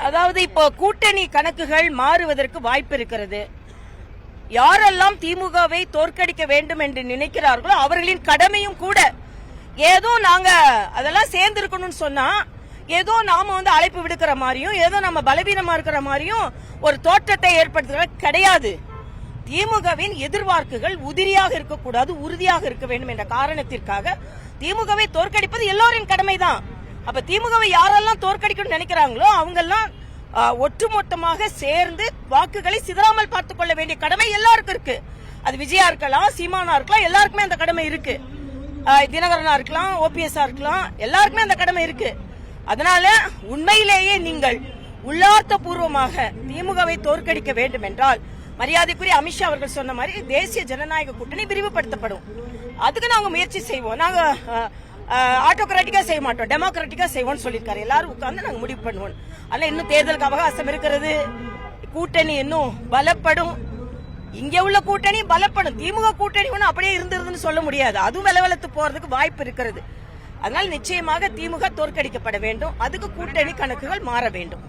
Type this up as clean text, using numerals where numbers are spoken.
அதாவது இப்போ கூட்டணி கணக்குகள் மாறுவதற்கு வாய்ப்பு இருக்கிறது. யாரெல்லாம் திமுகவை தோற்கடிக்க வேண்டும் என்று நினைக்கிறார்களோ அவர்களின் கடமையும் கூட. ஏதோ நாங்க அதெல்லாம் சேர்ந்து இருக்கணும்னு சொன்னா ஏதோ நாம அழைப்பு விடுக்கிற மாதிரியும் ஏதோ நம்ம பலவீனமா இருக்கிற மாதிரியும் ஒரு தோற்றத்தை ஏற்படுத்துகிற கிடையாது. திமுகவின் எதிர்பார்ப்புகள் உதிரியாக இருக்கக்கூடாது, உறுதியாக இருக்க வேண்டும் என்ற காரணத்திற்காக திமுகவை தோற்கடிப்பது எல்லோரின் கடமைதான். அப்ப திமுகவை யாரெல்லாம் தோற்கடிக்கணும்னு நினைக்கிறாங்களோ அவங்கெல்லாம் ஒட்டுமொத்தமாக சேர்ந்து வாக்குகளை சிதறாமல் பார்த்துக் கொள்ள வேண்டிய கடமை எல்லாருக்கும் இருக்கு. அது விஜயா இருக்கலாம், சீமானா இருக்கலாம், எல்லாருக்குமே அந்த கடமை இருக்கு. தினகரனா இருக்கலாம், ஓபிஎஸ் இருக்கலாம், எல்லாருக்குமே அந்த கடமை இருக்கு. அதனால உண்மையிலேயே நீங்கள் உள்ளார்த்த பூர்வமாக திமுகவை தோற்கடிக்க வேண்டும் என்றால் மரியாதைக்குரிய அமித்ஷா அவர்கள் சொன்ன மாதிரி தேசிய ஜனநாயக கூட்டணி விரிவுபடுத்தப்படும். அதுக்கு நாங்க முயற்சி செய்வோம். நாங்க ஆட்டோகிராட்டிக்கா செய்ய மாட்டோம், டெமோக்ராட்டிக்கா செய்வோம்னு சொல்லியிருக்காரு. எல்லாரும் உட்கார்ந்து நாங்க முடிவு பண்ணுவோம். ஆனா இன்னும் தேர்தலுக்கு அவகாசம் இருக்கிறது. கூட்டணி இன்னும் பலப்படும். இங்க உள்ள கூட்டணி பலப்படும். திமுக கூட்டணி ஒன்னும் அப்படியே இருந்திருதுன்னு சொல்ல முடியாது. அதுவும் விலவலத்து போறதுக்கு வாய்ப்பு இருக்கிறது. அதனால் நிச்சயமாக திமுக தோற்கடிக்கப்பட வேண்டும். அதுக்கு கூட்டணி கணக்குகள் மாற வேண்டும்.